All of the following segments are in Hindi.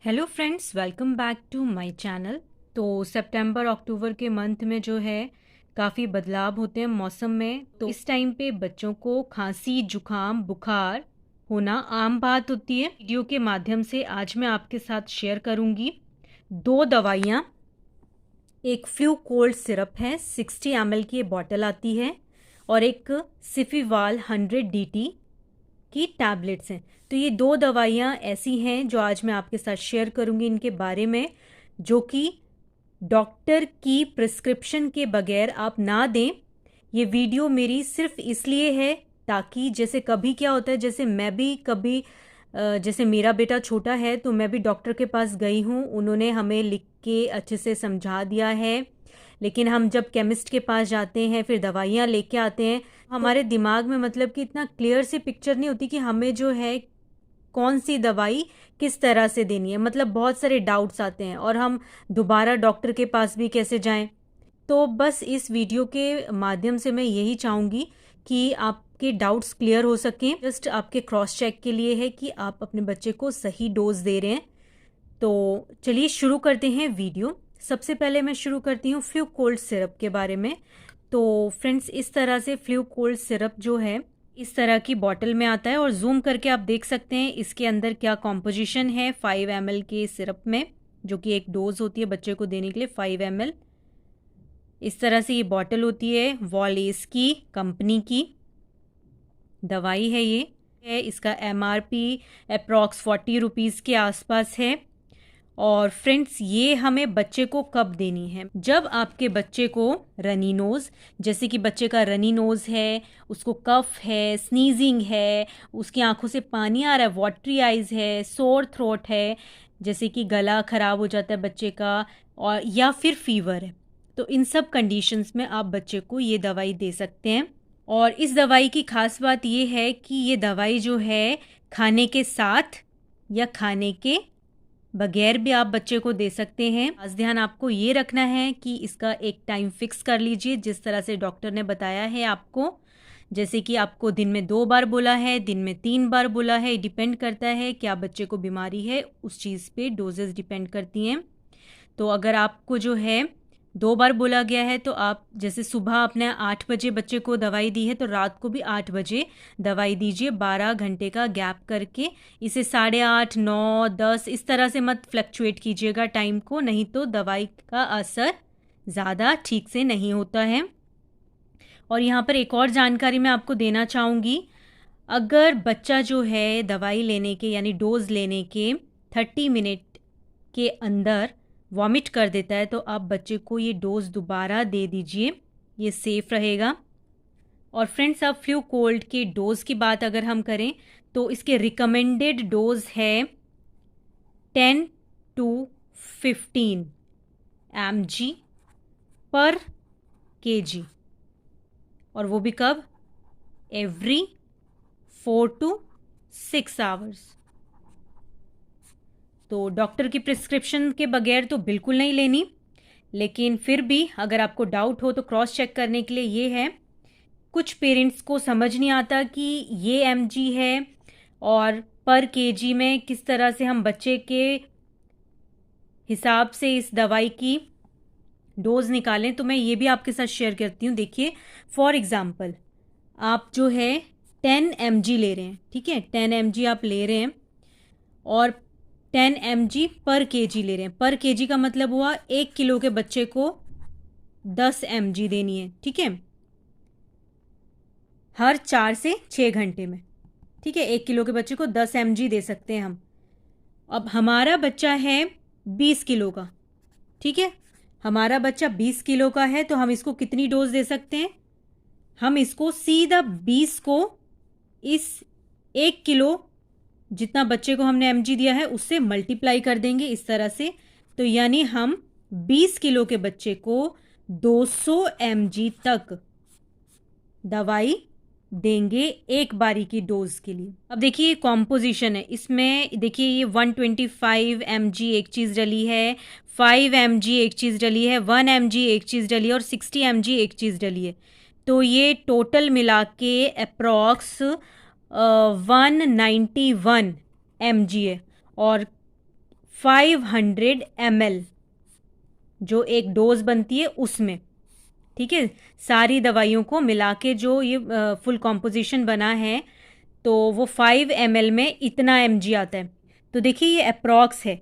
Hello friends, welcome back to my channel. तो सितंबर अक्टूबर के मंथ में जो है काफ़ी बदलाव होते हैं मौसम में। तो इस टाइम पे बच्चों को खांसी, जुकाम, बुखार होना आम बात होती है। वीडियो के माध्यम से आज मैं आपके साथ शेयर करूंगी दो दवाइयाँ। एक फ्लू कोल्ड सिरप है, 60 ml की ये बॉटल आती है, और एक सिफीवाल 100 DT की टैबलेट्स हैं। तो ये दो दवाइयाँ ऐसी हैं जो आज मैं आपके साथ शेयर करूंगी इनके बारे में, जो कि डॉक्टर की प्रिस्क्रिप्शन के बगैर आप ना दें। ये वीडियो मेरी सिर्फ इसलिए है ताकि जैसे कभी क्या होता है, जैसे मैं भी कभी जैसे मेरा बेटा छोटा है तो मैं भी डॉक्टर के पास गई हूँ, उन्होंने हमें लिख के अच्छे से समझा दिया है। लेकिन हम जब केमिस्ट के पास जाते हैं, फिर दवाइयाँ लेके आते हैं, हमारे दिमाग में मतलब कि इतना क्लियर सी पिक्चर नहीं होती कि हमें जो है कौन सी दवाई किस तरह से देनी है। मतलब बहुत सारे डाउट्स आते हैं और हम दोबारा डॉक्टर के पास भी कैसे जाएं। तो बस इस वीडियो के माध्यम से मैं यही चाहूँगी कि आपके डाउट्स क्लियर हो सकें। जस्ट आपके क्रॉस चेक के लिए है कि आप अपने बच्चे को सही डोज दे रहे हैं। तो चलिए शुरू करते हैं वीडियो। सबसे पहले मैं शुरू करती हूँ फ्लू कोल्ड सिरप के बारे में। तो फ्रेंड्स, इस तरह से फ्लू कोल्ड सिरप जो है इस तरह की बॉटल में आता है, और जूम करके आप देख सकते हैं इसके अंदर क्या कॉम्पोजिशन है 5 ml के सिरप में, जो कि एक डोज होती है बच्चे को देने के लिए 5 ml। इस तरह से ये बॉटल होती है, वॉलेस की कंपनी की दवाई है ये है। इसका MRP अप्रॉक्स 40 रुपीज़ के आसपास है। और फ्रेंड्स, ये हमें बच्चे को कब देनी है? जब आपके बच्चे को रनी नोज़, जैसे कि बच्चे का रनी नोज़ है, उसको कफ है, स्नीजिंग है, उसकी आंखों से पानी आ रहा है, वाटरी आइज़ है, सोर थ्रोट है, जैसे कि गला ख़राब हो जाता है बच्चे का, और या फिर फीवर है, तो इन सब कंडीशंस में आप बच्चे को ये दवाई दे सकते हैं। और इस दवाई की खास बात ये है कि ये दवाई जो है खाने के साथ या खाने के बगैर भी आप बच्चे को दे सकते हैं। खास ध्यान आपको ये रखना है कि इसका एक टाइम फिक्स कर लीजिए, जिस तरह से डॉक्टर ने बताया है आपको। जैसे कि आपको दिन में 2 बार बोला है, दिन में 3 बार बोला है, डिपेंड करता है क्या बच्चे को बीमारी है, उस चीज़ पे डोजेस डिपेंड करती हैं। तो अगर आपको जो है 2 बार बोला गया है, तो आप जैसे सुबह आपने 8 बजे बच्चे को दवाई दी है, तो रात को भी 8 बजे दवाई दीजिए, 12 घंटे का गैप करके। इसे 8:30, 9, 10 इस तरह से मत फ्लक्चुएट कीजिएगा टाइम को, नहीं तो दवाई का असर ज़्यादा ठीक से नहीं होता है। और यहाँ पर एक और जानकारी मैं आपको देना चाहूँगी। अगर बच्चा जो है दवाई लेने के यानी डोज लेने के 30 मिनट के अंदर वॉमिट कर देता है, तो आप बच्चे को ये डोज दोबारा दे दीजिए, ये सेफ रहेगा। और फ्रेंड्स, अब फ्लू कोल्ड के डोज की बात अगर हम करें, तो इसके रिकमेंडेड डोज है 10 to 15 mg पर kg, और वो भी कब? Every 4 to 6 hours. तो डॉक्टर की प्रिस्क्रिप्शन के बगैर तो बिल्कुल नहीं लेनी, लेकिन फिर भी अगर आपको डाउट हो तो क्रॉस चेक करने के लिए ये है। कुछ पेरेंट्स को समझ नहीं आता कि ये mg है और पर kg में किस तरह से हम बच्चे के हिसाब से इस दवाई की डोज निकालें। तो मैं ये भी आपके साथ शेयर करती हूँ। देखिए, फॉर एग्जांपल आप जो है 10 mg ले रहे हैं, ठीक है, 10 mg आप ले रहे हैं और 10 mg पर kg ले रहे हैं। पर kg का मतलब हुआ 1 किलो के बच्चे को 10 mg देनी है, ठीक है, हर 4 से 6 घंटे में, ठीक है। 1 किलो के बच्चे को 10 mg दे सकते हैं हम। अब हमारा बच्चा है 20 किलो का, ठीक है, हमारा बच्चा 20 किलो का है, तो हम इसको कितनी डोज दे सकते हैं? हम इसको सीधा 20 को इस 1 किलो जितना बच्चे को हमने mg दिया है उससे मल्टीप्लाई कर देंगे इस तरह से। तो यानी हम 20 किलो के बच्चे को 200 mg तक दवाई देंगे एक बारी की डोज के लिए। अब देखिए कॉम्पोजिशन है इसमें, देखिए ये 125 mg एक चीज़ डली है, 5 mg एक चीज़ डली है, 1 mg एक चीज़ डली है, और 60 mg एक चीज़ डली है। तो ये टोटल मिला के अप्रॉक्स 191 mg है। और 500 ml जो एक डोज बनती है उसमें, ठीक है। सारी दवाइयों को मिला के जो ये फुल कॉम्पोजिशन बना है तो वो 5 ml में इतना mg आता है। तो देखिए ये अप्रॉक्स है,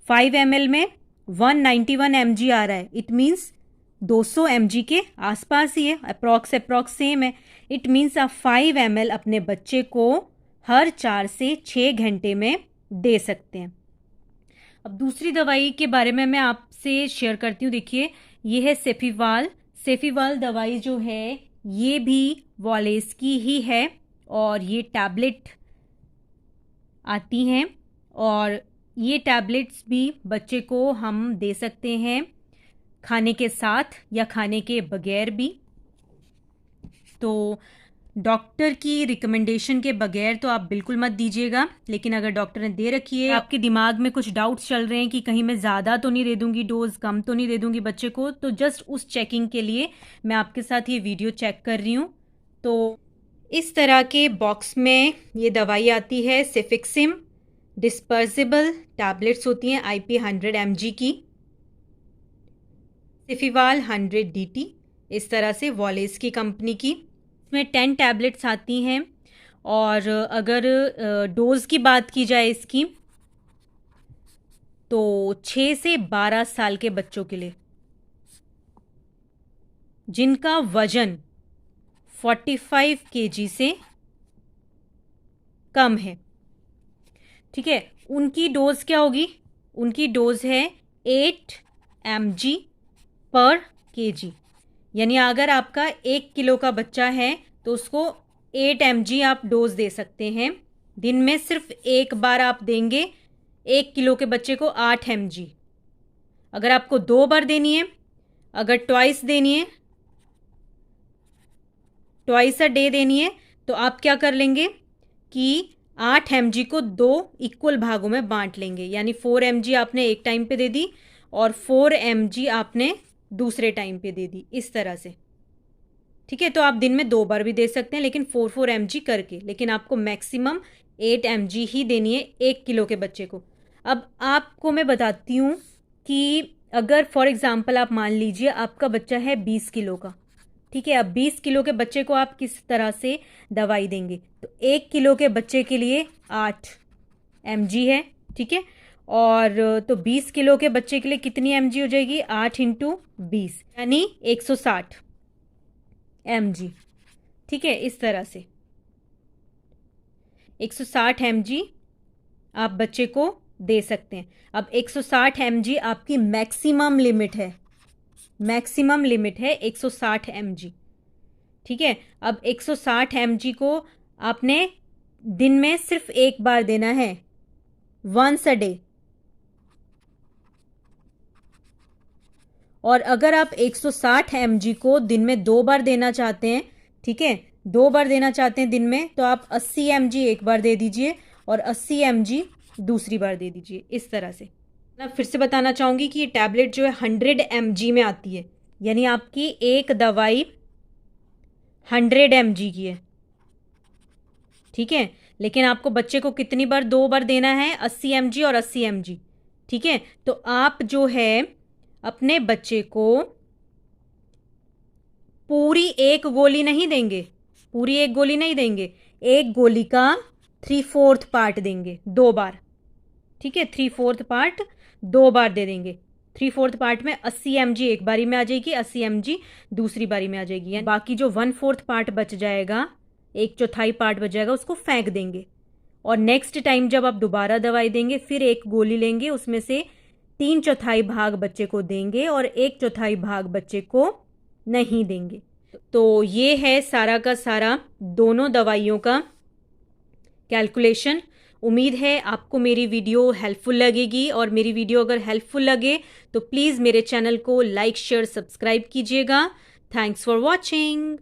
5 ml में 191 mg आ रहा है। इट मीन्स 200 mg के आसपास ही है, अप्रॉक्स सेम है। इट मीन्स आप 5 ml अपने बच्चे को हर 4 से 6 घंटे में दे सकते हैं। अब दूसरी दवाई के बारे में मैं आपसे शेयर करती हूँ। देखिए ये है सेफीवाल। सेफीवाल दवाई जो है ये भी वॉलेस की ही है और ये टैबलेट आती हैं और ये टैबलेट्स भी बच्चे को हम दे सकते हैं खाने के साथ या खाने के बगैर भी। तो डॉक्टर की रिकमेंडेशन के बगैर तो आप बिल्कुल मत दीजिएगा, लेकिन अगर डॉक्टर ने दे रखी है, आपके दिमाग में कुछ डाउट्स चल रहे हैं कि कहीं मैं ज़्यादा तो नहीं दे दूंगी डोज, कम तो नहीं दे दूंगी बच्चे को, तो जस्ट उस चेकिंग के लिए मैं आपके साथ ये वीडियो चेक कर रही हूँ। तो इस तरह के बॉक्स में ये दवाई आती है सेफिक्सिम। डिस्पर्सिबल टैबलेट्स होती हैं IP 100 mg की। सेफीवाल 100 DT, इस तरह से वॉलेस की कंपनी की। इसमें 10 टैबलेट्स आती हैं और अगर डोज की बात की जाए इसकी तो 6 से 12 साल के बच्चों के लिए जिनका वजन 45 kg से कम है, ठीक है, उनकी डोज क्या होगी? उनकी डोज है 8 mg पर kg। यानी अगर आपका 1 किलो का बच्चा है तो उसको 8 mg आप डोज दे सकते हैं। दिन में सिर्फ एक बार आप देंगे 1 किलो के बच्चे को 8 mg। अगर आपको 2 बार देनी है, अगर ट्वाइस देनी है, ट्वाइस अ डे देनी है, तो आप क्या कर लेंगे कि 8 mg को 2 इक्वल भागों में बांट लेंगे। यानी 4 mg आपने एक टाइम पे दे दी और 4 mg आपने दूसरे टाइम पे दे दी, इस तरह से, ठीक है। तो आप दिन में 2 बार भी दे सकते हैं, लेकिन 4 mg करके, लेकिन आपको मैक्सिमम 8 mg ही देनी है 1 किलो के बच्चे को। अब आपको मैं बताती हूँ कि अगर फॉर एग्जांपल आप मान लीजिए आपका बच्चा है 20 किलो का, ठीक है। अब 20 किलो के बच्चे को आप किस तरह से दवाई देंगे? तो 1 किलो के बच्चे के लिए 8 mg है, ठीक है। और तो 20 किलो के बच्चे के लिए कितनी mg हो जाएगी? 8 × 20 यानी 160 mg, ठीक है। इस तरह से 160 mg आप बच्चे को दे सकते हैं। अब 160 mg आपकी मैक्सिमम लिमिट है, मैक्सिमम लिमिट है 160 mg, ठीक है। अब 160 mg को आपने दिन में सिर्फ एक बार देना है, वंस अ डे। और अगर आप 160 mg को दिन में 2 बार देना चाहते हैं, ठीक है, 2 बार देना चाहते हैं दिन में, तो आप 80 mg एक बार दे दीजिए और 80 mg दूसरी बार दे दीजिए, इस तरह से। मैं फिर से बताना चाहूँगी कि ये टैबलेट जो है 100 mg में आती है, यानी आपकी एक दवाई 100 mg की है, ठीक है। लेकिन आपको बच्चे को कितनी बार? 2 बार देना है, 80 mg और 80 mg, ठीक है। तो आप जो है अपने बच्चे को पूरी एक गोली नहीं देंगे, पूरी एक गोली नहीं देंगे, एक गोली का 3/4 पार्ट देंगे 2 बार, ठीक है। 3/4 पार्ट 2 बार दे देंगे। 3/4 पार्ट में 80 mg एक बारी में आ जाएगी, 80 mg दूसरी बारी में आ जाएगी। यानी बाकी जो 1/4 पार्ट बच जाएगा, 1/4 पार्ट बच जाएगा, उसको फेंक देंगे। और नेक्स्ट टाइम जब आप दोबारा दवाई देंगे फिर एक गोली लेंगे, उसमें से 3/4 भाग बच्चे को देंगे और 1/4 भाग बच्चे को नहीं देंगे। तो ये है सारा का सारा दोनों दवाइयों का कैलकुलेशन। उम्मीद है आपको मेरी वीडियो हेल्पफुल लगेगी, और मेरी वीडियो अगर हेल्पफुल लगे तो प्लीज़ मेरे चैनल को लाइक, शेयर, सब्सक्राइब कीजिएगा। Thanks for watching.